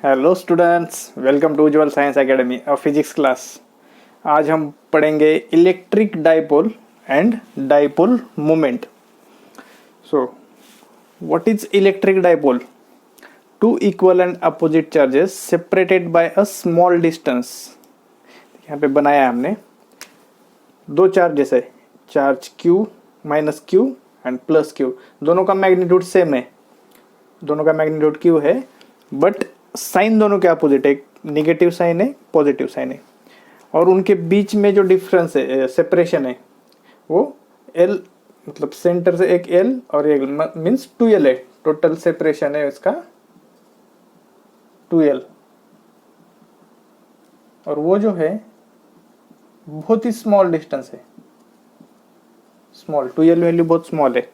Hello students, welcome to Ujjwal science academy और physics class. आज हम पढ़ेंगे electric dipole and dipole moment. So what is electric dipole? Two equal and opposite charges separated by a small distance. यहाँ पे बनाया है हमने दो चार्जेस है, charge Q minus Q and plus Q। दोनों का मैग्नीट्यूड सेम है, दोनों का मैग्नीट्यूड Q है, बट साइन दोनों के अपोजिट है। एक निगेटिव साइन है, पॉजिटिव साइन है, और उनके बीच में जो डिफरेंस है, सेपरेशन है, वो L, मतलब सेंटर से एक L और एक मीन्स 2L है। टोटल सेपरेशन है इसका 2L, और वो जो है बहुत ही स्मॉल डिस्टेंस है, स्मॉल 2L वैल्यू बहुत स्मॉल है।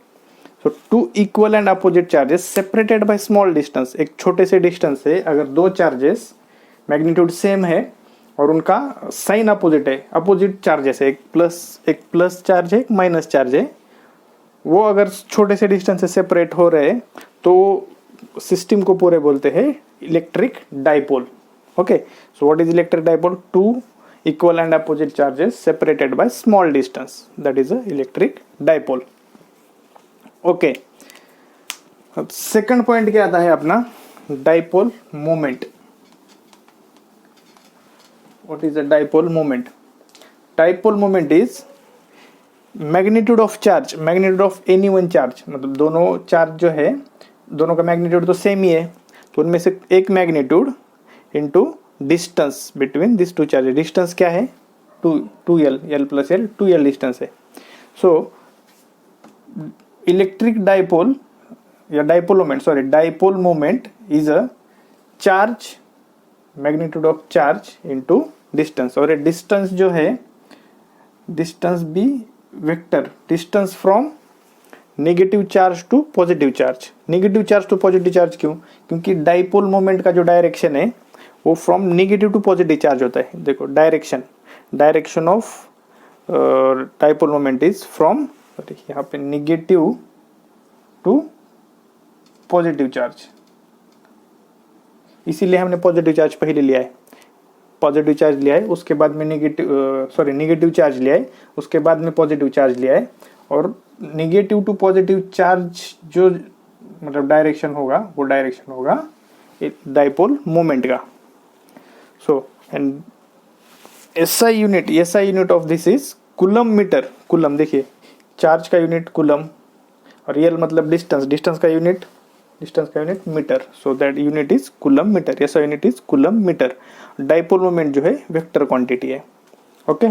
So two equal and opposite charges separated by small distance. एक छोटे से डिस्टेंस से अगर दो चार्जेस मैग्नीट्यूड सेम है और उनका साइन अपोजिट है, अपोजिट चार्जेस है, एक प्लस चार्ज है, एक माइनस चार्ज है, वो अगर छोटे से डिस्टेंस से सेपरेट हो रहे तो सिस्टम को पूरे बोलते हैं electric dipole. Okay, so what is electric dipole? Two equal and opposite charges separated by small distance, that is a electric dipole. Okay, अब सेकंड पॉइंट क्या आता है अपना? Dipole moment. What is a dipole moment? Dipole moment is magnitude of charge, magnitude of any one charge. मतलब दोनों charge जो है, दोनों का मैग्नीट्यूड तो सेम ही है, तो उनमें से एक magnitude into distance between this two charge. Distance क्या है? 2L, L plus L, 2L distance है। सो इलेक्ट्रिक डाइपोल या dipole moment, sorry, dipole moment is a charge, magnitude of charge into distance. और ये डिस्टेंस जो है, distance भी vector, distance from negative charge to positive charge. Negative charge to positive charge क्यों? क्योंकि dipole moment का जो डायरेक्शन है वो from negative to positive charge होता है। देखो direction of dipole moment is from, यहाँ पे नेगेटिव टू पॉजिटिव चार्ज, इसीलिए हमने पॉजिटिव चार्ज पहले लिया है। पॉजिटिव चार्ज लिया है, उसके बाद में नेगेटिव चार्ज लिया है, उसके बाद में पॉजिटिव चार्ज लिया है। और नेगेटिव टू पॉजिटिव चार्ज जो मतलब डायरेक्शन होगा, वो डायरेक्शन होगा डाइपोल मोमेंट का। So and SI unit of this is coulomb metre. Coulomb, देखिए चार्ज का यूनिट कूलम, और रियल मतलब डिस्टेंस का unit metre. So that unit is coulomb metre. SI unit is coulomb metre. Dipole moment जो है vector quantity है। Okay,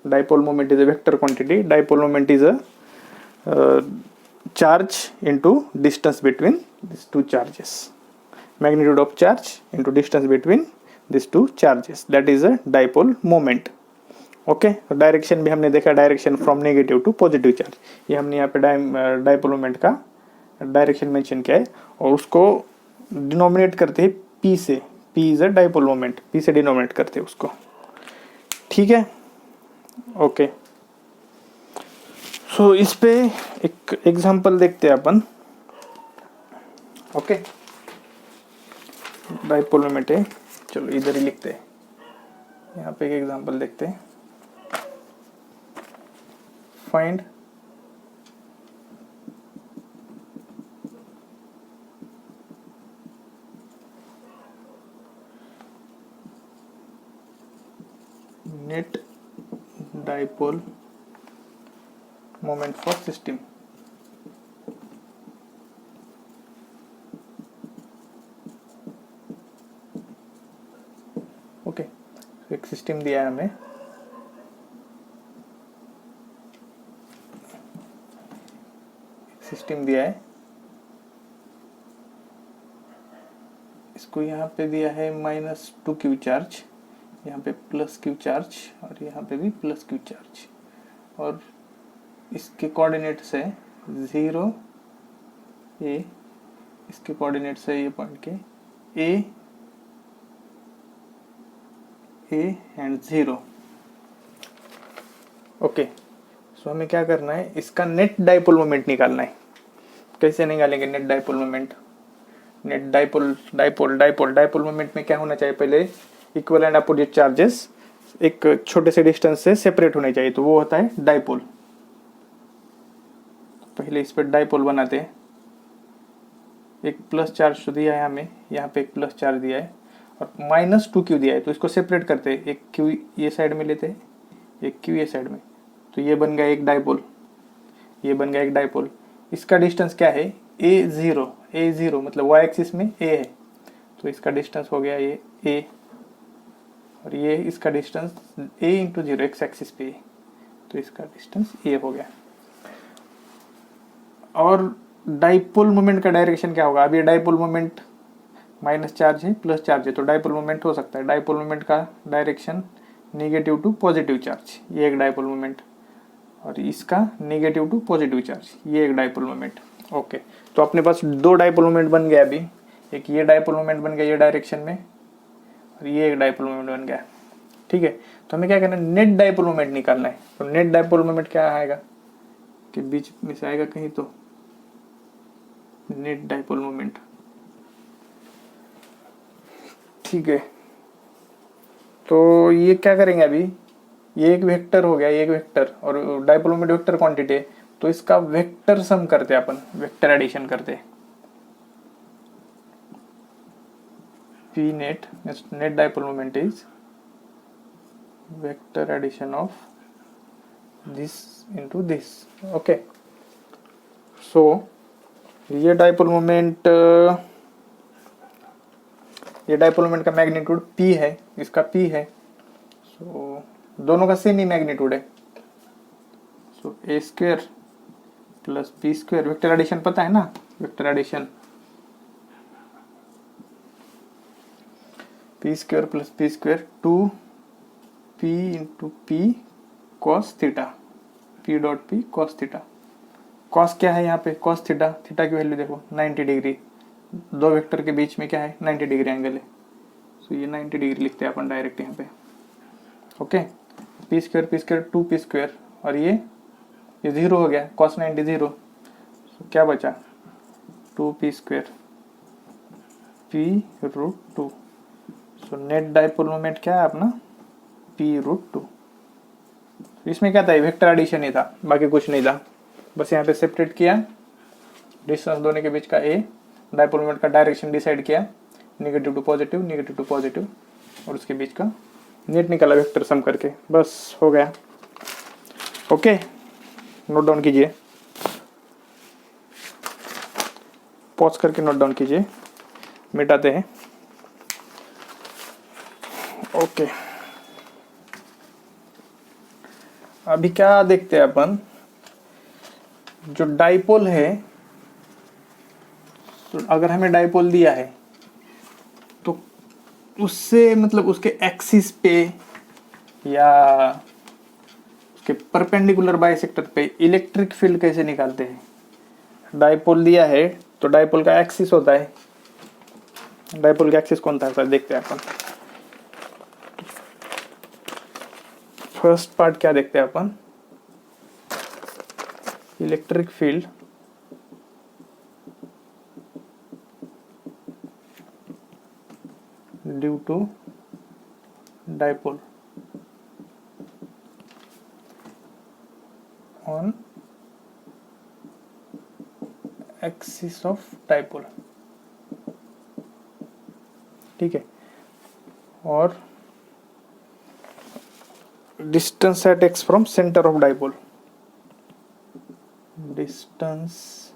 dipole moment is a vector quantity. Dipole moment is a charge into distance between this two charges, magnitude of charge into distance between this two charges, that is a dipole moment. Okay, direction भी हमने देखा, direction from negative to positive charge. ये हमने यहाँ पे dipole moment का direction mention किया है, और उसको डिनोमिनेट करते हैं P से। P is a dipole moment, P से डिनोमिनेट करते हैं उसको। ठीक है, ओके। सो इस पे एक एग्जांपल देखते हैं अपन। ओके, डाइपोल मोमेंट है, चलो इधर ही लिखते हैं। यहाँ पे एक एग्जांपल देखते हैं। Find net dipole moment for system. Okay, एक सिस्टम दिया है हमें, इसको यहाँ पे दिया है -2Q चार्ज, यहाँ पे +Q चार्ज, और यहाँ पे भी +Q चार्ज। और इसके कोऑर्डिनेट्स है 0 A, इसके कोऑर्डिनेट्स है ये पॉइंट के A एंड 0। ओके, सो हमें क्या करना है? इसका नेट डाइपोल मोमेंट निकालना है। कैसे निकालेंगे net dipole moment? Net dipole dipole dipole dipole moment में क्या होना चाहिए, पहले इक्वल एंड अपोजिट चार्जेस एक छोटे से डिस्टेंस से सेपरेट होने चाहिए, तो वो होता है डाइपोल। पहले इस पर डाइपोल बनाते हैं। एक प्लस चार्ज तो दिया है हमें, यहाँ पे एक प्लस चार्ज दिया है और -2q दिया है, तो इसको सेपरेट करते हैं। एक q ये साइड में लेते हैं, एक q ये साइड में, तो ये बन गया एक डाइपोल, ये बन गया एक डाइपोल। इसका डिस्टेंस क्या है, a0 मतलब y एक्सिस में a है, तो इसका डिस्टेंस हो गया ये a, और ये इसका distance a into 0 x axis पे, तो इसका डिस्टेंस a हो गया। और डाइपोल मोमेंट का डायरेक्शन क्या होगा, अब ये डाइपोल मोमेंट माइनस चार्ज है प्लस चार्ज है, तो डाइपोल मोमेंट हो सकता है। डाइपोल मोमेंट का direction negative to positive charge, ये एक डाइपोल मोमेंट, और इसका नेगेटिव टू पॉजिटिव चार्ज, ये एक डाइपोल मोमेंट। ओके, तो अपने पास दो डाइपोल मोमेंट बन गया अभी, एक ये डाइपोल मोमेंट बन गया ये डायरेक्शन में, और ये एक डाइपोल मोमेंट बन गया। ठीक है, तो हमें क्या करना है, नेट डाइपोल मोमेंट निकालना है। तो नेट डाइपोल मोमेंट क्या आएगा कि बीच में से आएगा कहीं, तो नेट डाइपोल मोमेंट। ठीक है, तो ये क्या करेंगे अभी, ये एक वेक्टर हो गया, ये एक वेक्टर, और डाइपोल मोमेंट वेक्टर क्वांटिटी है, तो इसका वेक्टर सम करते हैं अपन, वेक्टर एडिशन करते हैं। P net net dipole moment is vector addition of this into this. Okay, so ये डाइपोल मोमेंट, ये डाइपोल मोमेंट का मैग्नीट्यूड p है, इसका p है, सो दोनों का सेम ही मैग्नीट्यूड है, so a square plus p square, vector addition पता है ना, vector addition p square plus p square 2p into p cos theta, p dot p cos theta. Cos क्या है यहाँ पे, कॉस थीटा, थीटा की वैल्यू देखो 90 डिग्री, दो वेक्टर के बीच में क्या है 90 डिग्री एंगल है, सो ये 90 डिग्री लिखते हैं अपन डायरेक्ट यहाँ पे। Okay, p square 2p square, और ये 0 हो गया, कॉस 90 0, सो क्या बचा 2p square p√2। So net dipole moment क्या है अपना p√2। इसमें क्या था, वेक्टर एडिशन ही था, बाकी कुछ नहीं था, बस यहाँ पे सेपरेट किया डिस्टेंस दोनों के बीच का a, डाइपोल मोमेंट का डायरेक्शन डिसाइड किया नेगेटिव टू पॉजिटिव, और उसके बीच का नेट निकाला वेक्टर सम करके, बस हो गया। ओके, नोट डाउन कीजिए, पॉज करके नोट डाउन कीजिए, मिटाते हैं। ओके, अभी क्या देखते हैं अपन, जो डाइपोल है, तो अगर हमें डाइपोल दिया है तो उससे मतलब उसके एक्सिस पे या उसके परपेंडिकुलर बाइसेक्टर पे इलेक्ट्रिक फील्ड कैसे निकालते हैं। डाइपोल दिया है तो डाइपोल का एक्सिस होता है, डाइपोल का एक्सिस कौन था सर, देखते हैं अपन। फर्स्ट पार्ट क्या देखते हैं अपन, electric field due to dipole on axis of dipole. ठीक है, और distance at x from centre of dipole, distance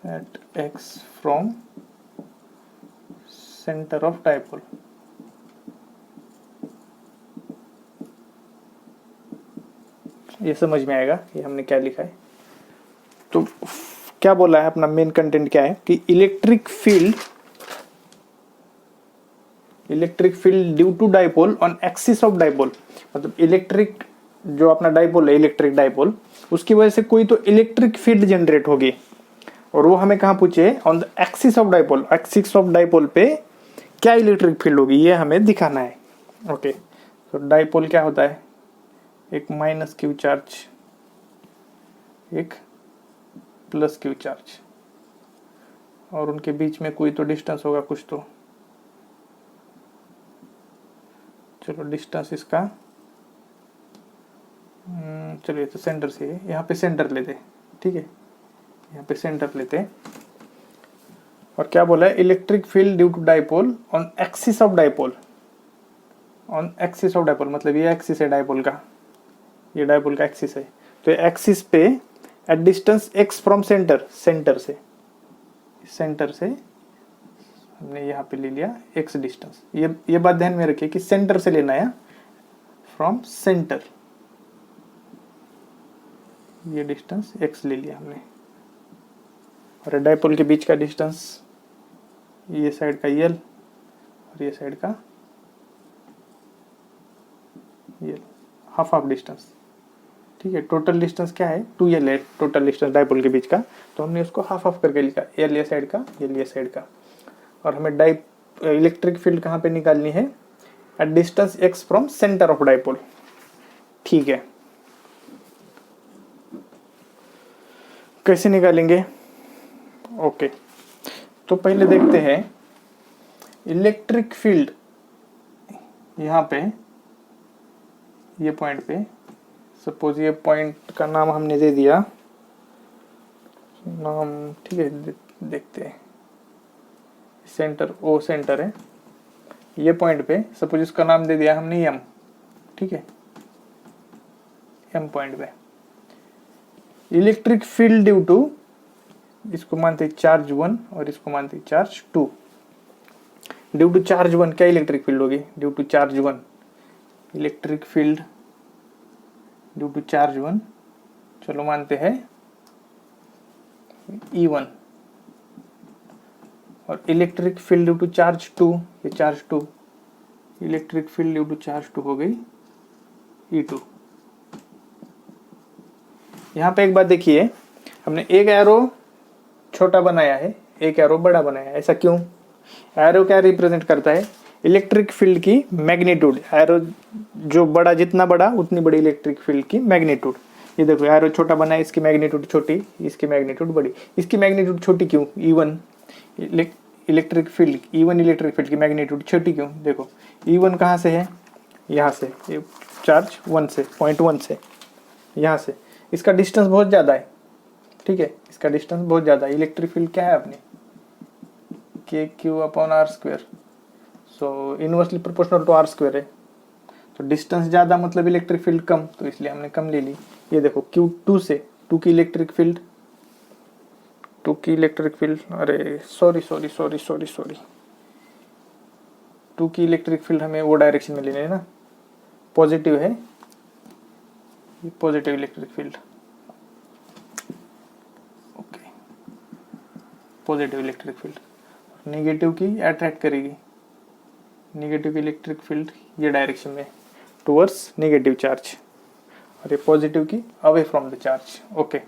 at x from center of dipole। ये समझ में आएगा ये हमने क्या लिखा है। तो क्या बोला है, अपना मेन कंटेंट क्या है कि electric field due to dipole on axis of dipole, मतलब इलेक्ट्रिक जो अपना डाइपोल है, इलेक्ट्रिक डाइपोल, उसकी वजह से कोई तो इलेक्ट्रिक फील्ड जनरेट होगी, और वो हमें कहाँ पूछे, on the axis of dipole. Axis of dipole पे क्या इलेक्ट्रिक फील्ड होगी ये हमें दिखाना है। ओके, तो डाइपोल क्या होता है, एक माइनस क्यू चार्ज, एक प्लस क्यू चार्ज, और उनके बीच में कोई तो डिस्टेंस होगा कुछ तो। चलो डिस्टेंस इसका चलिए तो सेंटर से है, यहाँ पे सेंटर लेते, ठीक है, यहाँ पे सेंटर लेते। और क्या बोला है, electric field due to dipole on axis of dipole, on axis of dipole मतलब ये एक्सिस है डाइपोल का, ये डाइपोल का एक्सिस है। तो एक्सिस पे at distance x from centre, centre से हमने यहाँ पे ले लिया x डिस्टेंस। ये बात ध्यान में रखिए कि सेंटर से लेना है, फ्रॉम सेंटर ये डिस्टेंस x ले लिया हमने। और डाइपोल के बीच का डिस्टेंस ये साइड का l और ये साइड का l, हाफ डिस्टेंस, ठीक है। टोटल डिस्टेंस क्या है, 2l है टोटल डिस्टेंस डाइपोल के बीच का, तो हमने उसको हाफ करके लिखा, l ये साइड का, l ये साइड का। और हमें इलेक्ट्रिक फील्ड कहाँ पे निकालनी है, at distance x from centre of dipole, ठीक है। कैसे निकालेंगे, ओके तो पहले देखते हैं इलेक्ट्रिक फील्ड यहाँ पे, ये पॉइंट पे, सपोज ये पॉइंट का नाम हमने दे दिया, नाम ठीक है, देखते हैं सेंटर, ओ सेंटर है, ये पॉइंट पे सपोज इसका नाम दे दिया हमने m, ठीक है, m पॉइंट पे इलेक्ट्रिक फील्ड ड्यू टू, इसको मानते चार्ज 1 और इसको मानते चार्ज 2। ड्यू टू चार्ज 1 क्या इलेक्ट्रिक फील्ड होगी, due to charge 1 electric field due to charge 1, चलो मानते हैं E1। और electric field due to charge 2, ये charge 2, electric field due to charge 2 हो गई E2। यहाँ पे एक बात देखिए, हमने एक एरो छोटा बनाया है, एक एरो बड़ा बनाया है, ऐसा क्यों। एरो क्या रिप्रेजेंट करता है, इलेक्ट्रिक फील्ड की मैग्नीट्यूड। एरो जो बड़ा, जितना बड़ा उतनी बड़ी इलेक्ट्रिक फील्ड की मैग्नीट्यूड। ये देखो एरो छोटा बना है, इसकी मैग्नीट्यूड छोटी, इसकी मैग्नीट्यूड बड़ी। इसकी मैग्नीट्यूड छोटी क्यों, E1 electric field, E1 electric field की मैग्नीट्यूड छोटी क्यों, देखो E1 कहाँ से है, यहाँ से, ये चार्ज 1 से, पॉइंट 1 से, यहाँ से इसका डिस्टेंस बहुत ज़्यादा है, ठीक है, इसका डिस्टेंस बहुत ज़्यादा है। इलेक्ट्रिक फील्ड क्या है अपनी, KQ/r², so inversely proportional to r² है। तो डिस्टेंस ज़्यादा मतलब इलेक्ट्रिक फील्ड कम, तो इसलिए हमने कम ले ली। ये देखो Q2 से 2 की इलेक्ट्रिक फील्ड, 2 की इलेक्ट्रिक फील्ड, अरे सॉरी 2 की इलेक्ट्रिक फील्ड हमें वो डायरेक्शन में लेनी है ना, पॉजिटिव है ये, positive electric field, okay, positive electric field. Negative की अट्रैक्ट करेगी, नेगेटिव इलेक्ट्रिक फील्ड ये डायरेक्शन में टुवर्ड्स नेगेटिव चार्ज, और ये पॉजिटिव की away from the charge, okay.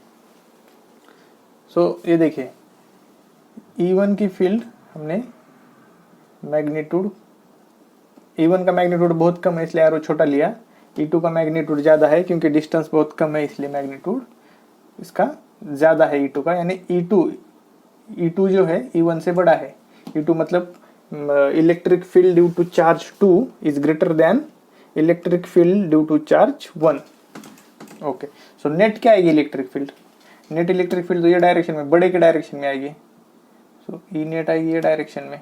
So ये देखिए E1 की फील्ड हमने मैग्नीट्यूड, E1 का मैग्नीट्यूड बहुत कम है इसलिए एरो छोटा लिया, E2 का मैग्नीट्यूड ज़्यादा है क्योंकि डिस्टेंस बहुत कम है इसलिए मैग्नीट्यूड इसका ज़्यादा है E2 का, यानी E2 जो है E1 से बड़ा है। E2 मतलब electric field due to charge 2 is greater than electric field due to charge 1, okay. So net क्या आएगी electric field, net electric field तो ये डायरेक्शन में, बड़े के डायरेक्शन में आएगी, सो ई नेट आएगी ये डायरेक्शन में,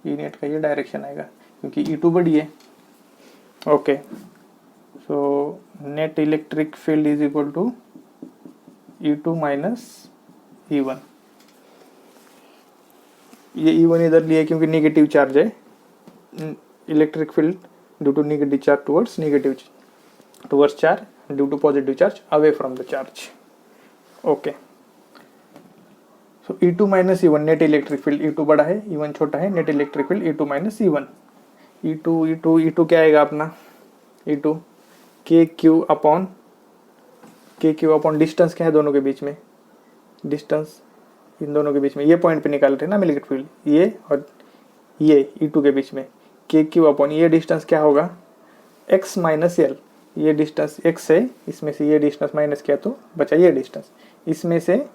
ई नेट का ये डायरेक्शन आएगा क्योंकि E2 बड़ी है, okay. So net electric field is equal to E2 minus E1। ये E1 इधर लिए क्योंकि नेगेटिव चार्ज है, electric field due to negative charge towards charge due to positive charge away from the charge, okay. So E2 minus E1 net electric field, E2 बड़ा है E1 छोटा है, net electric field E2 minus E1। E2 क्या आएगा अपना, E2 KQ upon distance क्या है दोनों के बीच में, डिस्टेंस इन दोनों के बीच में, ये पॉइंट पे निकाल रहे हैं ना इलेक्ट्रिक फील्ड, ये और ये E2 के बीच में, KQ अपॉन ये डिस्टेंस क्या होगा x माइनस एल, ये डिस्टेंस x है, इसमें से ये डिस्टेंस माइनस किया तो बचा ये डिस्टेंस, इसमें से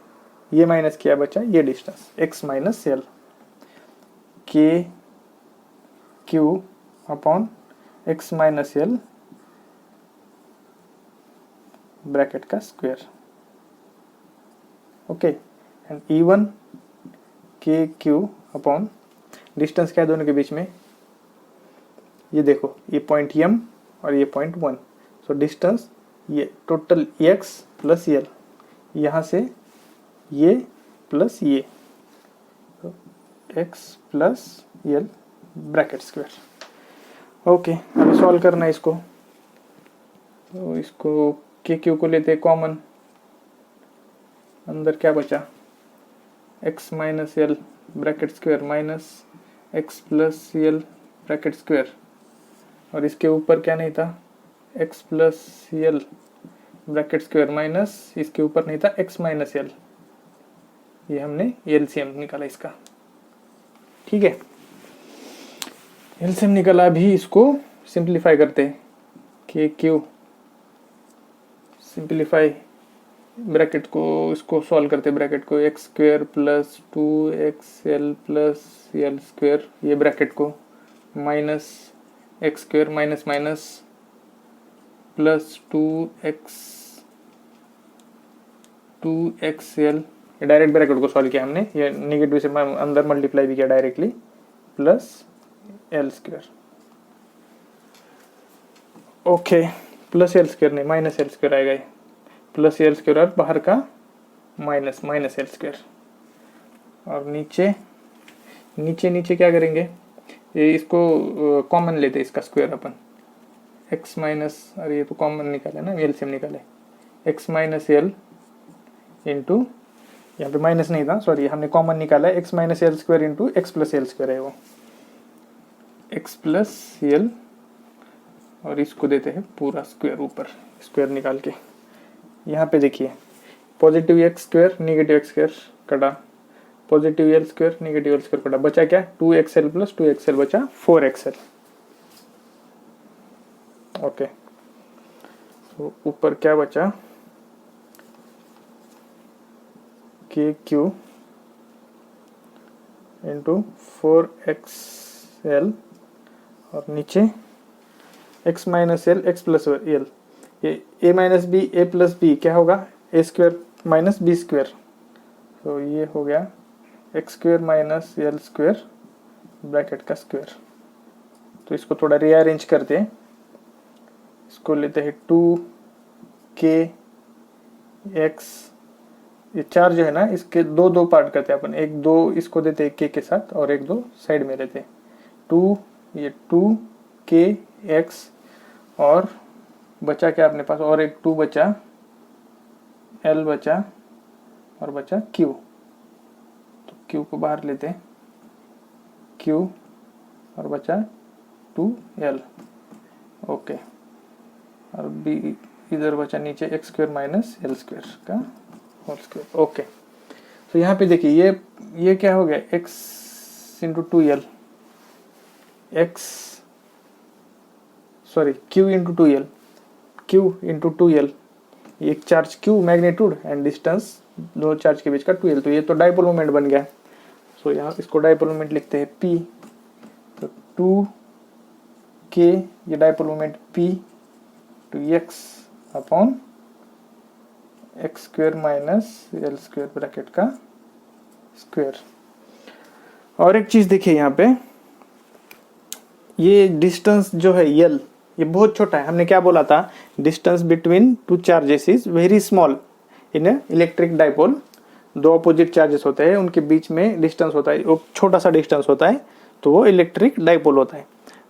ये माइनस किया बचा ये डिस्टेंस, x माइनस एल के Q upon x minus L bracket का स्क्वायर। ओके, एंड E1 के क्यू अपॉन डिस्टेंस क्या है दोनों के बीच में, ये देखो ये पॉइंट M और ये पॉइंट 1, सो डिस्टेंस ये टोटल x प्लस एल, यहाँ से ये प्लस ये, तो x plus L bracket square. Okay, अभी सॉल्व करना है इसको, तो इसको के क्यू को लेते हैं कॉमन, अंदर क्या बचा x minus L bracket square minus x plus L bracket square, और इसके ऊपर क्या नहीं था x plus L bracket square minus इसके ऊपर नहीं था x माइनस एल, ये हमने एलसीएम निकाला इसका। ठीक है, एलसीएम निकाला, अभी इसको सिंप्लीफाई करते हैं, के क्यू सिंप्लीफाई ब्रैकेट को, इसको सॉल्व करते ब्रैकेट को, x square plus 2xl plus L square, ये ब्रैकेट को minus x square minus minus plus 2xl, ये डायरेक्ट ब्रैकेट को सॉल्व किया हमने, ये निगेटिव से अंदर मल्टीप्लाई भी किया directly, plus L square. Okay, plus L square नहीं माइनस एल स्क्वायर आएगा, प्लस एल स्क्वायर और बाहर का माइनस माइनस एल स्क्वायर, और नीचे नीचे नीचे क्या करेंगे, ये इसको कॉमन लेते इसका स्क्वायर अपन, x माइनस, अरे ये तो कॉमन निकाले ना, एलसीएम निकाले, x माइनस एल इंटू, यहाँ पे माइनस नहीं था सॉरी, हमने कॉमन निकाला है, x minus L square into x plus L square है वो, x प्लस एल, और इसको देते हैं पूरा स्क्वायर ऊपर, स्क्वायर निकाल के, यहाँ पे देखिए positive X square negative X square कटा, positive L square negative L square कटा, बचा क्या 2xl प्लस 2xl बचा 4xl। ओके, तो ऊपर क्या बचा के क्यू इंटू 4xl, और नीचे x minus L X plus L, ये a minus B A plus B क्या होगा, A square minus B square, तो ये हो गया X square minus L square bracket का स्क्वायर। तो इसको थोड़ा रीअरेंज करते हैं, इसको लेते हैं 2k x, ये चार जो है ना इसके दो दो पार्ट करते हैं अपन, एक दो इसको देते हैं k के साथ और एक दो साइड में लेते हैं, 2 ये 2k x, और बचा क्या अपने पास, और एक 2 बचा, l बचा, और बचा q, तो q को बाहर लेते हैं, q और बचा 2l। ओके, और b इधर बचा नीचे x square minus L square का होल स्क्वायर। ओके, तो यहाँ पे देखिए ये क्या हो गया, x into 2l, x sorry q into 2l, q into 2l, एक charge q magnitude and distance दो चार्ज के बीच का 2l, तो ये तो डाइपोल मोमेंट बन गया। सो यहाँ इसको डाइपोल मोमेंट लिखते हैं p, तो 2k ये dipole moment p two x upon X square minus L square bracket का स्क्वायर। और एक चीज देखिए यहाँ पे, ये डिस्टेंस जो है l, ये बहुत छोटा है, हमने क्या बोला था, distance between two charges is very small in electric dipole, दो अपोजिट चार्जेस होते हैं उनके बीच में डिस्टेंस होता है, वो छोटा सा डिस्टेंस होता है, तो वो इलेक्ट्रिक डाइपोल होता है।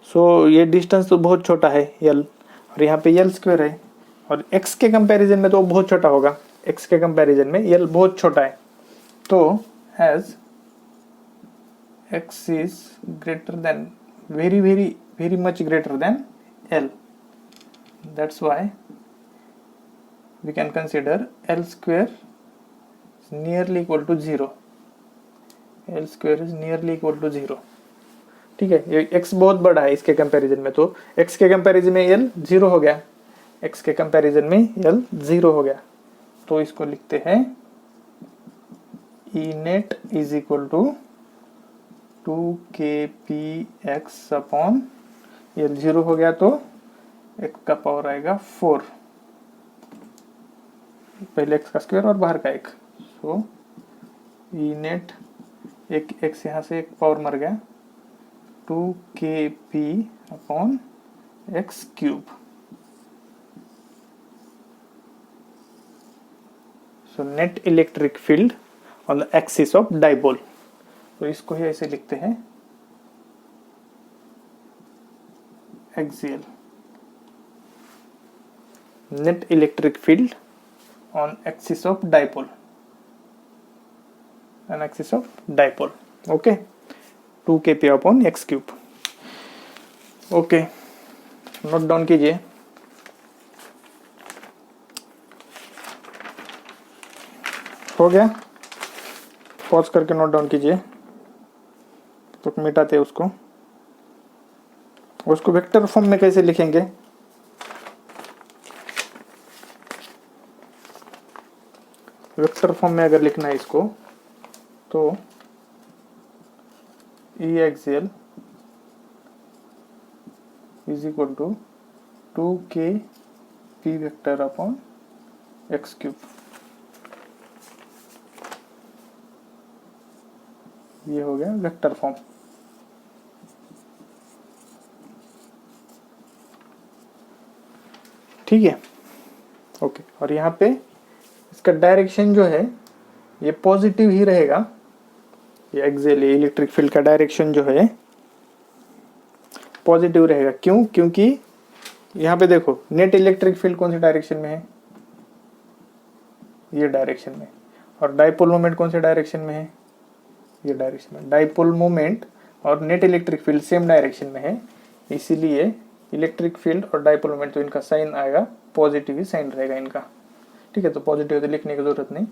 सो ये डिस्टेंस तो बहुत छोटा है l, और यहाँ पे एल स्क्वायर है, और x के कंपैरिजन में तो बहुत छोटा होगा, x के कंपैरिजन में l बहुत छोटा है, तो as x is greater than very very very much greater than l, that's why we can consider l square is nearly equal to 0, l square is nearly equal to 0। ठीक है, ये x बहुत बड़ा है इसके कंपैरिजन में, तो x के कंपैरिजन में l 0 हो गया, x के कंपैरिजन में l 0 हो गया, तो इसको लिखते हैं E net is equal to 2kpx upon l 0 हो गया तो x का पावर आएगा 4, पहले x का स्क्वायर और बाहर का एक, सो ई नेट एक x यहाँ से एक पावर मर गया 2kp upon x cube. So net electric field on the axis of dipole, तो इसको ही ऐसे लिखते हैं axial net electric field on axis of dipole, an axis of dipole, okay, 2kp upon x cube, okay, note down कीजिए। हो गया, pause करके note down कीजिए, तो मिटाते उसको वेक्टर फॉर्म में कैसे लिखेंगे, वेक्टर फॉर्म में अगर लिखना है इसको तो E axial is equal to 2kp vector upon X cube, ये हो गया वेक्टर फॉर्म। ठीक है, ओके, और यहाँ पे इसका डायरेक्शन जो है ये पॉजिटिव ही रहेगा, ये एक्सियली इलेक्ट्रिक फील्ड का डायरेक्शन जो है पॉजिटिव रहेगा। क्यों? क्योंकि यहाँ पे देखो नेट इलेक्ट्रिक फील्ड कौन सी डायरेक्शन में है, ये डायरेक्शन में, और डाइपोल मोमेंट कौन से डायरेक्शन में है, ये डायरेक्शन में। डाइपोल मोमेंट और net electric field same direction में है, इसीलिए इलेक्ट्रिक फील्ड और डाइपोल मोमेंट तो इनका साइन आएगा पॉजिटिव ही साइन रहेगा इनका। ठीक है, तो पॉजिटिव तो लिखने की जरूरत नहीं।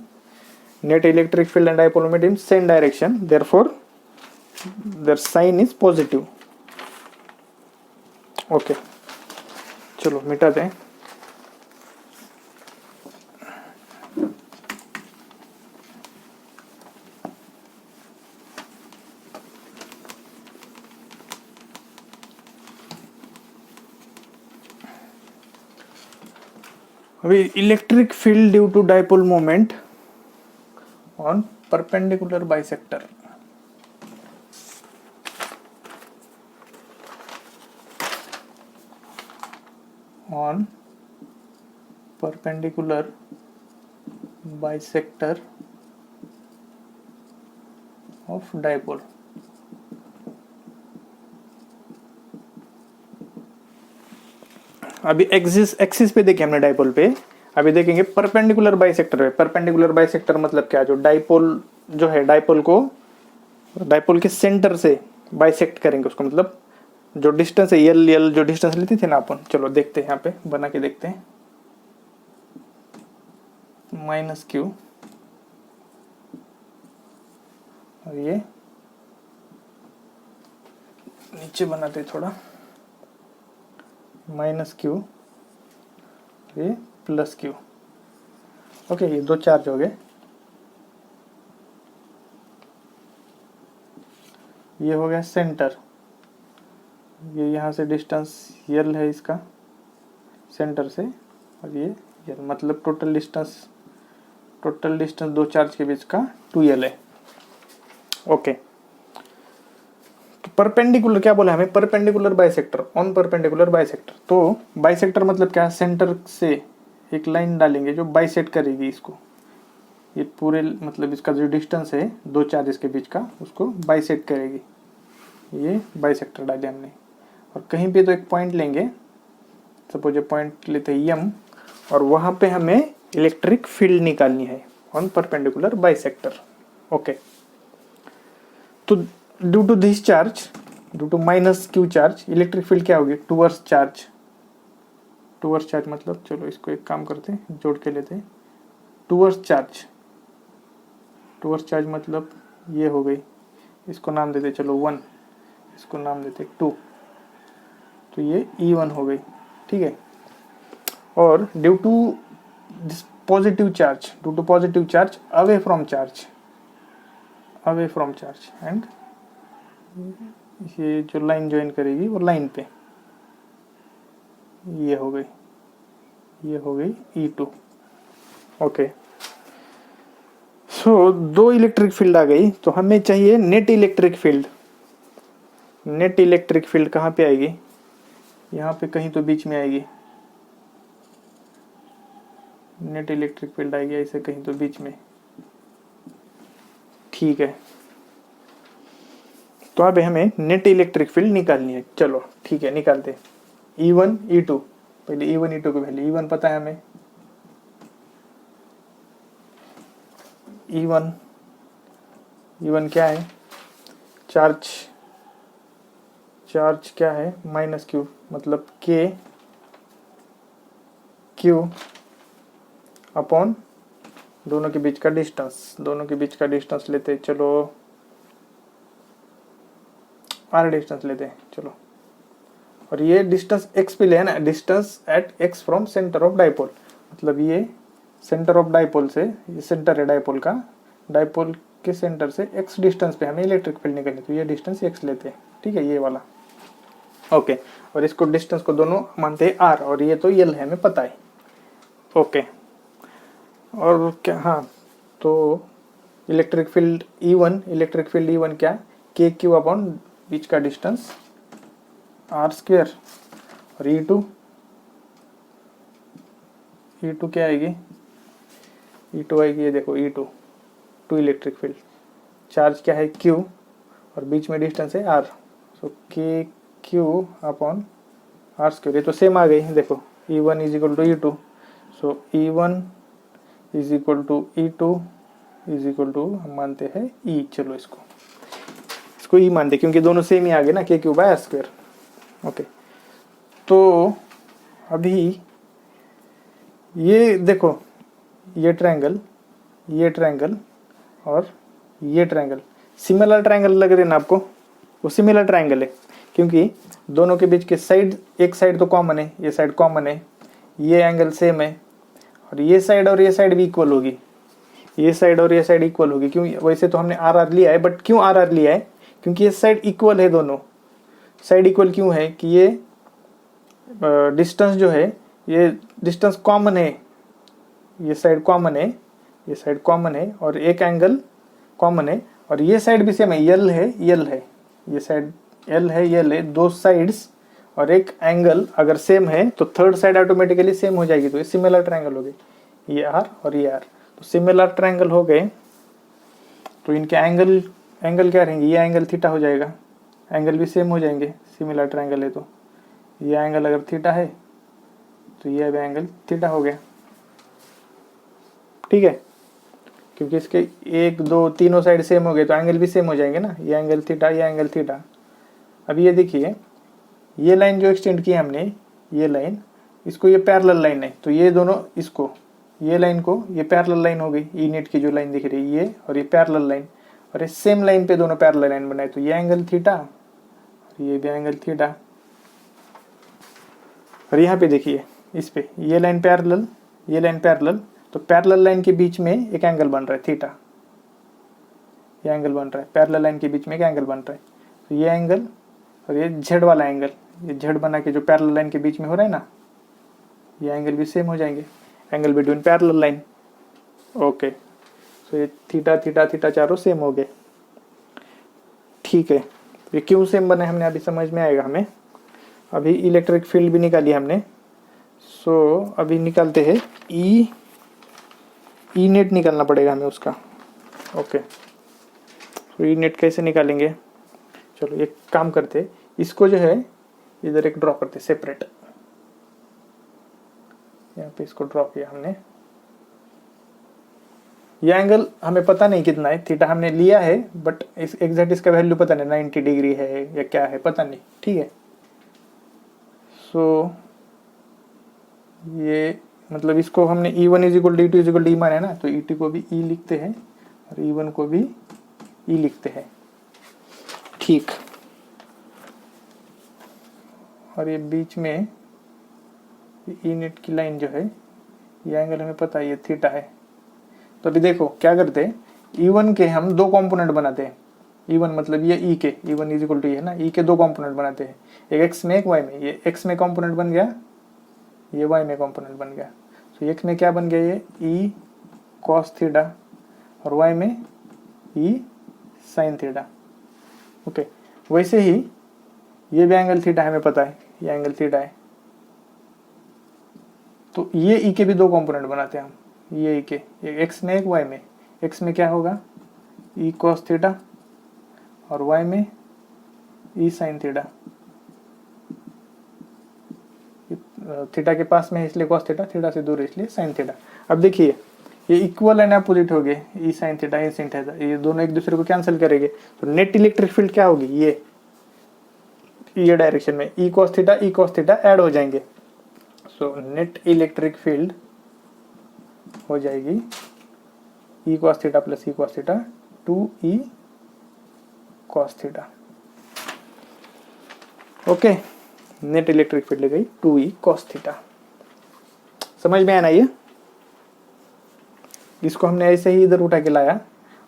Net electric field and dipole moment in same direction, therefore their sign is positive. Okay, चलो मिटा दें। अभी electric field due to dipole moment on perpendicular bisector, on perpendicular bisector of dipole. अभी एक्सिस पे देखे हमने डाइपोल पे, अभी देखेंगे परपेंडिकुलर बाइसेक्टर पे। परपेंडिकुलर बाइसेक्टर मतलब क्या, जो डाइपोल जो है डाइपोल को डाइपोल के सेंटर से बाइसेक्ट करेंगे उसको, मतलब जो डिस्टेंस है यल जो डिस्टेंस लेते थे ना अपन, चलो देखते हैं यहाँ पे बना के देखते हैं। माइनस क्यू और ये नीचे बनाते थोड़ा, माइनस क्यू, ये प्लस क्यू। ओके, ये दो चार्ज हो गए। ये हो गया सेंटर, ये यहाँ से डिस्टेंस यल है इसका सेंटर से, और ये यल, मतलब टोटल डिस्टेंस दो चार्ज के बीच का 2l है। ओके, तो परपेंडिकुलर क्या बोला हमें, perpendicular bisector, on perpendicular bisector. तो बाइसेक्टर मतलब क्या, सेंटर से एक लाइन डालेंगे जो बाइसेक्ट करेगी इसको, ये पूरे मतलब इसका जो डिस्टेंस है दो चार्जेस के बीच का उसको बाइसेक्ट करेगी, ये बाइसेक्टर डाले हमने। और कहीं पे तो एक पॉइंट लेंगे, सपोज ये पॉइंट लेते हैं m, और वहां पे हमें इलेक्ट्रिक फील्ड निकालनी है ऑन परपेंडिकुलर बाइसेक्टर। ओके, तो due to this charge, due to minus Q charge, electric field क्या होगी, टुवर्ड्स चार्ज। टुवर्ड्स चार्ज मतलब, चलो इसको एक काम करते हैं, जोड़ के लेते हैं। टुवर्ड्स चार्ज मतलब ये हो गई, इसको नाम देते चलो 1, इसको नाम देते 2, तो ये E1 हो गई, ठीक है। और due to this positive charge away from charge and ये जो लाइन ज्वाइन करेगी वो लाइन पे, ये हो गई E2। ओके, सो दो इलेक्ट्रिक फील्ड आ गई, तो हमें चाहिए net electric field. Net electric field कहाँ पे आएगी? यहाँ पे कहीं तो बीच में आएगी। नेट इलेक्ट्रिक फील्ड आएगी ऐसे कहीं तो बीच में, ठीक है। तो अब हमें नेट इलेक्ट्रिक फील्ड निकालनी है। चलो ठीक है, निकालते। E1 E2, पहले E1 E2 को वैल्यू, E1 पता है हमें, E1 क्या है? चार्ज क्या है? माइनस क्यू, मतलब K Q अपॉन दोनों के बीच का डिस्टेंस लेते, चलो R डिस्टेंस लेते हैं, चलो। और ये डिस्टेंस x पे लेना, distance at x from centre of dipole, मतलब ये सेंटर ऑफ डाइपोल से, ये सेंटर है डाइपोल का, डाइपोल के सेंटर से x डिस्टेंस पे हमें इलेक्ट्रिक फील्ड निकालनी, तो ये डिस्टेंस x लेते हैं, ठीक है, ये वाला। ओके, और इसको डिस्टेंस को दोनों मानते हैं r, और ये तो L है, हमें पता है। ओके, और क्या, हाँ, तो इलेक्ट्रिक फील्ड E1 क्या? के क्यू अपॉन बीच का डिस्टेंस R²। और E2 क्या आएगी? E2 आएगी, ये देखो E2 इलेक्ट्रिक फील्ड, चार्ज क्या है? Q, और बीच में डिस्टेंस है R, सो के क्यू अपॉन R²। ये तो सेम आ गई, देखो E1 is equal to E2, so E1 is equal to E2 is equal to, हम मानते हैं E, चलो इसको E मानते, क्योंकि दोनों सेम ही आ गए ना, के क्यू बाय R²। ओके, तो अभी ये देखो, ये ट्रायंगल और ये ट्रायंगल सिमिलर ट्रायंगल लग रहे हैं ना आपको? वो सिमिलर ट्रायंगल है, क्योंकि दोनों के बीच के साइड, एक साइड तो कॉमन है, ये साइड कॉमन है, ये एंगल सेम है, और ये साइड भी इक्वल होगी, ये साइड और ये साइड इक्वल होगी। क्यों? वैसे तो हमने आर लिया है, बट क्यों आर लिया है? क्योंकि ये साइड इक्वल है, दोनों साइड इक्वल क्यों है? कि ये डिस्टेंस जो है, ये डिस्टेंस कॉमन है, ये साइड कॉमन है, और एक एंगल कॉमन है, और ये साइड भी सेम है, यल है, ये साइड L है, दो साइड्स और एक एंगल अगर सेम है तो थर्ड साइड ऑटोमेटिकली सेम हो जाएगी, तो ये सिमिलर ट्रायंगल हो गए, ये R और ये R, तो सिमिलर ट्रायंगल हो गए। तो इनके एंगल क्या रहेंगे? ये एंगल थीटा हो जाएगा, एंगल भी सेम हो जाएंगे, सिमिलर ट्रायंगल है तो ये एंगल अगर थीटा है तो ये भी एंगल थीटा हो गया, ठीक है, क्योंकि इसके 1 2 तीनों साइड सेम हो गए तो एंगल भी सेम हो जाएंगे ना, ये एंगल थीटा। अब ये देखिए, ये लाइन जो एक्सटेंड की हमने, ये लाइन, इसको ये पैरेलल लाइन है, तो ये दोनों, इसको ये लाइन को ये पैरेलल लाइन हो गई, ई नेट की जो लाइन दिख रही है ये, और ये पैरेलल लाइन, और ये सेम लाइन पे दोनों पैरेलल लाइन बनाए, तो ये एंगल थीटा और ये भी एंगल थीटा। और यहाँ पे देखिए, इस पे ये लाइन पैरेलल, तो पैरेलल लाइन के बीच में एक एंगल बन रहा है थीटा, ये एंगल बन रहा है, पैरेलल लाइन के बीच में एक एंगल बन रहा है, तो ये एंगल और ये जेड वाला एंगल, ये जेड बना के जो पैरेलल लाइन के बीच में हो रहा है ना, ये एंगल भी सेम हो जाएंगे, angle between parallel line. Okay, तो ये थीटा चारों सेम हो गए, ठीक है। ये क्यों सेम बने हमने अभी समझ में आएगा हमें। अभी इलेक्ट्रिक फील्ड भी निकाली हमने, सो अभी निकालते हैं ई नेट निकालना पड़ेगा हमें उसका। ओके, तो ई नेट कैसे निकालेंगे? चलो एक काम करते, इसको जो है इधर एक ड्रॉ करते सेपरेट, यहाँ पे इसको ड्रॉ किया हमने। ये एंगल हमें पता नहीं कितना है, थीटा हमने लिया है, बट इस एग्जैक्ट इसका वैल्यू पता नहीं, 90 डिग्री है या क्या है पता नहीं, ठीक है। सो ये मतलब इसको हमने E1 is equal to E2 is equal to E माना है ना, तो E2 को भी E लिखते हैं और E1 को भी E लिखते हैं, ठीक। और ये बीच में ई नेट की लाइन जो है, ये एंगल हमें पता है ये थीटा है। तो अभी देखो क्या करते हैं, E1 के हम दो कंपोनेंट बनाते हैं। E1 मतलब ये E के, E1 इज इक्वल टू ये है ना, E के दो कंपोनेंट बनाते हैं, एक x में एक y में। ये x में कंपोनेंट बन गया, ये y में कंपोनेंट बन गया। तो x में क्या बन गया, ये E cos थीटा, और y में E sin थीटा। ओके, वैसे ही ये भी एंगल थीटा हमें पता है, ये एंगल थीटा है। तो ये E के भी दो कंपोनेंट बनाते हैं हम, ये E के, एक x में एक y में। x में क्या होगा, E cos थीटा, और y में E sin थीटा। थीटा के पास में है इसलिए cos थीटा, थीटा से दूर है इसलिए sin थीटा। अब देखिए ये इक्वल एंड अपोजिट हो गए, E sin theta, E sin theta, ये दोनों एक दूसरे को कैंसिल करेंगे। तो नेट इलेक्ट्रिक फील्ड क्या होगी, ये डायरेक्शन में E cos थीटा ऐड हो जाएंगे। सो नेट इलेक्ट्रिक फील्ड हो जाएगी E cos theta plus E cos theta 2E cos theta. Okay, net electric field गई 2E cos थीटा। समझ में आया ना ये? इसको हमने ऐसे ही इधर उठा के लाया,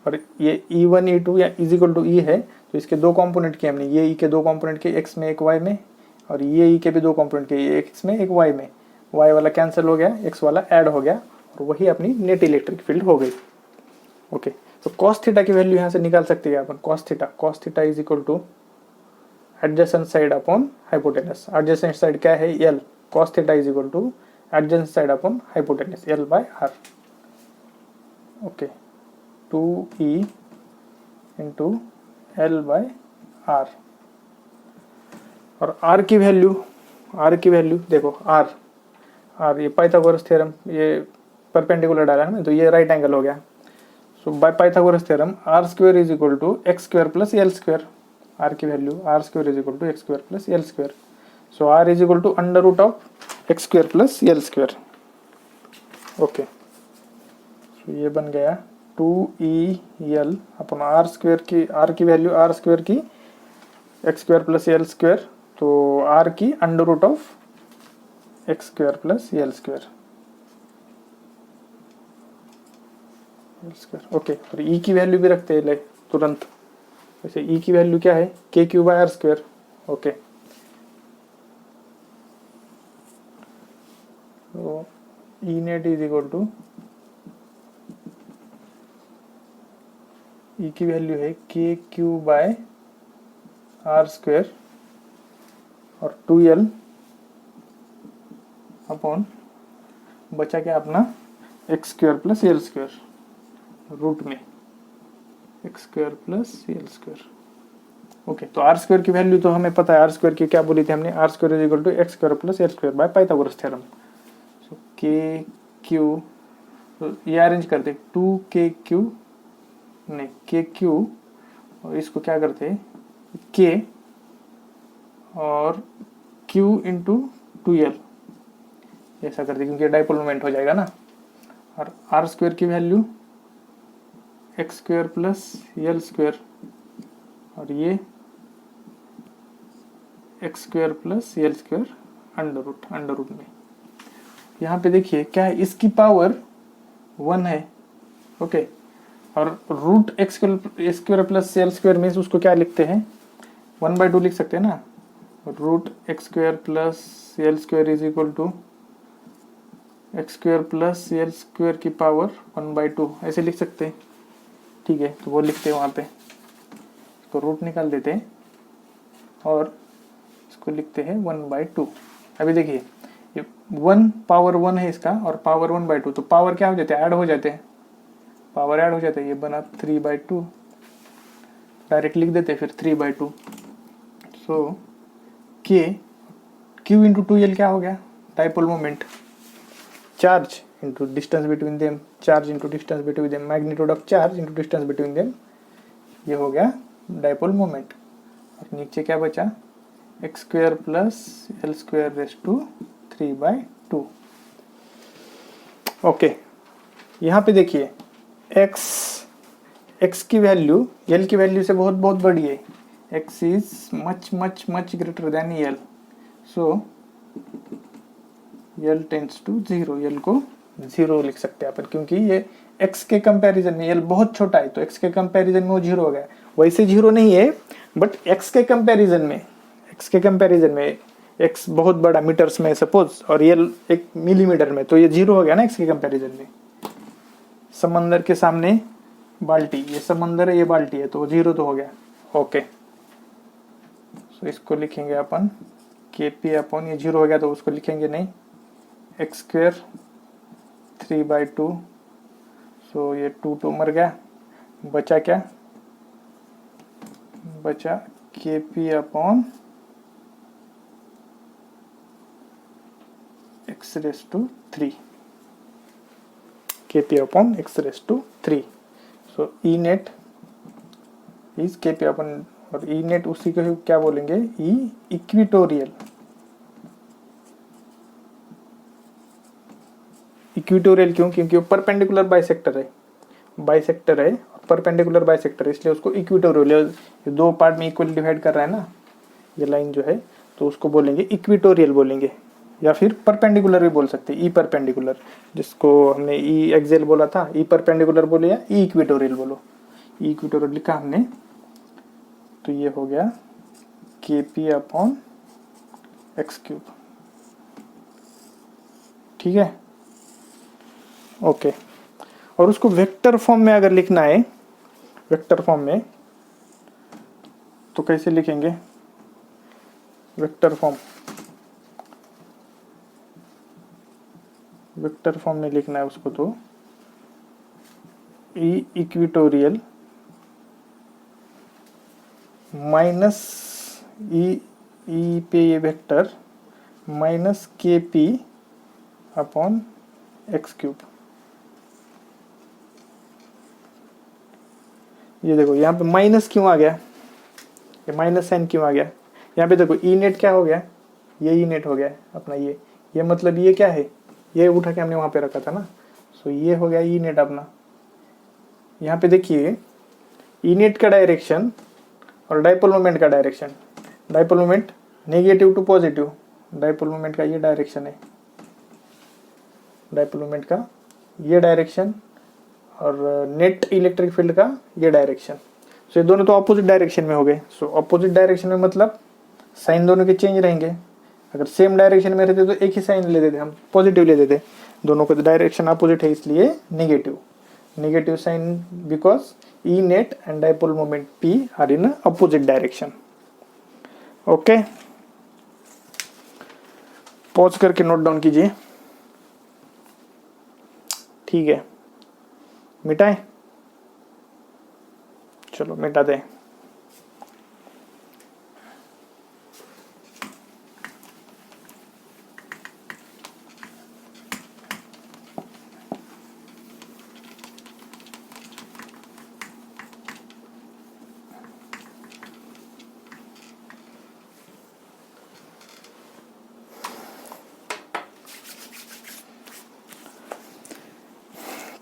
और ये E1 E2 या इज इक्वल टू E है, तो इसके दो कंपोनेंट किए हमने, ये E के दो कंपोनेंट के, x में एक y में, और ये E के भी दो कंपोनेंट के, ये x में एक y में। y वाला कैंसिल हो गया, x वाला ऐड हो गया, और वही अपनी नेट इलेक्ट्रिक फील्ड हो गई। ओके, तो cos थीटा की वैल्यू यहाँ से निकाल सकते हैं अपन। cos theta is equal to adjacent side upon hypotenuse. Adjacent side क्या है, L। cos theta is equal to adjacent side upon hypotenuse, L by R। Okay, 2E into L by R। और R की value देखो, R ये Pythagoras theorem, ये perpendicular डाला है ना, तो ये राइट एंगल हो गया। So by Pythagoras theorem R square is equal to x square plus L square. R की value R square is equal to x square plus L square. So R is equal to under root of x square plus L square. Okay, तो ये बन गया 2EL upon R square की, R की value R square की x square plus L square, तो R की under root of x square plus L square. Okay, और E की वैल्यू भी रखते हैं ले तुरंत। वैसे E की वैल्यू क्या है, KQ by R square. Okay, तो E net is equal to, E की वैल्यू है KQ बाय R स्क्वायर और 2L अपॉन बचा क्या अपना x square plus L square, root में x square plus L square. Okay, तो R स्क्वायर की वैल्यू तो हमें पता है, R स्क्वायर की क्या बोली थी हमने, R square is equal to x square plus L square by Pythagoras theorem. So KQ, तो ये अरेंज करते 2KQ, नहीं KQ, और इसको क्या करते K और Q इंटू 2L, ऐसा करते क्योंकि डाइपोल मोमेंट हो जाएगा ना। और R स्क्वायर की value x square plus L square, और ये x square plus L square under root में। यहाँ पे देखिए क्या है, इसकी पावर 1 है। ओके, और root x square plus L square में उसको क्या लिखते हैं, 1/2 लिख सकते हैं ना। Root x square plus L square is equal to x square plus L square की पावर 1/2 ऐसे लिख सकते हैं। ठीक है, तो वो लिखते हैं वहाँ पे, इसको रूट निकाल देते हैं और इसको लिखते हैं 1/2। अभी देखिए ये 1 पावर 1 है इसका, और पावर 1/2, तो पावर क्या हो जाते हैं, ऐड हो जाते हैं, पावर ऐड हो जाता है। ये बना 3/2, डायरेक्ट लिख देते हैं फिर 3/2। सो Q इंटू 2L क्या हो गया, dipole moment, charge into distance between them, charge into distance between them, magnitude of charge into distance between them, ये हो गया डाइपोल मोमेंट। और नीचे क्या बचा, x square plus L square raise to 3/2। Okay, यहाँ पे देखिए x की वैल्यू L की वैल्यू से बहुत बहुत बड़ी है, x is much much much greater than L। So L tends to 0, L को 0 लिख सकते हैं अपन, क्योंकि ये x के कंपैरिजन में L बहुत छोटा है, तो x के कंपैरिजन में वो 0 हो गया। वैसे 0 नहीं है, बट x के कंपैरिजन में x बहुत बड़ा मीटर्स में सपोज, और L 1 मिलीमीटर में, तो ये 0 हो गया ना x के कंपैरिजन में। समंदर के सामने बाल्टी, ये समंदर है, ये बाल्टी है, तो वो 0 तो हो गया। ओके, सो इसको लिखेंगे अपन Kp अपॉन, ये 0 हो गया तो उसको लिखेंगे नहीं, x स्क्वायर 3/2, सो ये 2 मर गया, बचा क्या, बचा Kp upon x⁻3, Kp upon x⁻3। So E net is Kp upon, और E नेट उसी को क्या बोलेंगे, E इक्विटोरियल क्यों, क्योंकि वो परपेंडिकुलर बाइसेक्टर है और परपेंडिकुलर बाइसेक्टर है, इसलिए उसको इक्विटोरियल, ये 2 पार्ट में इक्वल डिवाइड कर रहा है ना ये लाइन जो है, तो उसको बोलेंगे इक्विटोरियल बोलेंगे, या फिर परपेंडिकुलर भी बोल सकते हैं, ई परपेंडिकुलर, जिसको हमने ई एक्सियल बोला था, ई परपेंडिकुलर बोले या ई इक्विटोरियल बोलो। ई इक्विटोरियल लिखा हमने, तो ये हो गया Kp अपॉन x³, ठीक है, ओके। और उसको वेक्टर फॉर्म में अगर लिखना है, वेक्टर फॉर्म में, तो कैसे लिखेंगे, वेक्टर फॉर्म में लिखना है उसको, तो E इक्विटोरियल माइनस ई पे ये vector minus Kp upon x³। ये देखो यहाँ पे माइनस क्यों आ गया, ये माइनस साइन क्यों आ गया, यहाँ पे देखो ई नेट क्या हो गया, ये ई नेट हो गया अपना, ये मतलब ये क्या है, ये उठा के हमने वहाँ पे रखा था ना, सो ये हो गया ई नेट अपना। यहाँ पे देखिए ई नेट का डायरेक्शन और डाइपोल मोमेंट का direction, dipole moment negative to positive, dipole moment का ये डायरेक्शन है, डाइपोल मोमेंट का ये डायरेक्शन, और नेट इलेक्ट्रिक फील्ड का ये डायरेक्शन। सो ये दोनों तो ऑपोजिट डायरेक्शन में हो गए। सो ऑपोजिट डायरेक्शन में मतलब साइन दोनों के चेंज रहेंगे, अगर सेम डायरेक्शन में रहते तो एक ही साइन ले देते हम, पॉजिटिव ले देते, दोनों का डायरेक्शन अपोजिट है इसलिए negative sign, because E net and dipole moment P are in opposite direction. Okay, pause करके नोट डाउन कीजिए, ठीक है, मिटाएं, चलो मिटा दें।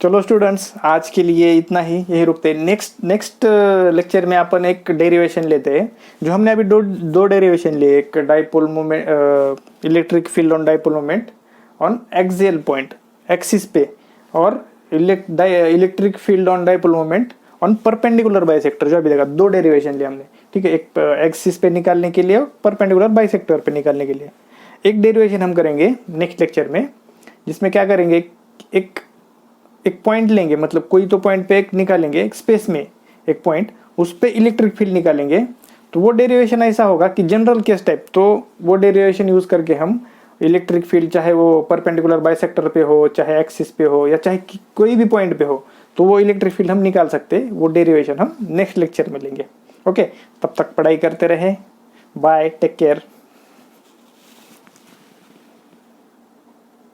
चलो स्टूडेंट्स, आज के लिए इतना ही, यही रुकते हैं। नेक्स्ट लेक्चर में अपन एक डेरिवेशन लेते हैं, जो हमने अभी दो डेरिवेशन लिए, एक dipole moment, electric field on dipole moment on axial point axis पे, और electric field on dipole moment on perpendicular bisector, जो अभी देखा 2 डेरिवेशन लिए हमने, ठीक है, एक एक्सिस पे निकालने के लिए और परपेंडिकुलर बाइसेक्टर पे निकालने के लिए। एक डेरिवेशन हम करेंगे नेक्स्ट लेक्चर में, जिसमें क्या करेंगे, एक पॉइंट लेंगे, मतलब कोई तो पॉइंट पे एक निकालेंगे, एक स्पेस में एक पॉइंट, उस पे इलेक्ट्रिक फील्ड निकालेंगे। तो वो डेरिवेशन ऐसा होगा कि जनरल केस टाइप, तो वो डेरिवेशन यूज करके हम इलेक्ट्रिक फील्ड, चाहे वो परपेंडिकुलर बाइसेक्टर पे हो, चाहे एक्सिस पे हो, या चाहे कोई भी पॉइंट पे हो, तो वो इलेक्ट्रिक फील्ड हम निकाल सकते हैं। वो डेरिवेशन हम नेक्स्ट लेक्चर में लेंगे। ओके, तब तक पढ़ाई करते रहे, बाय, टेक केयर।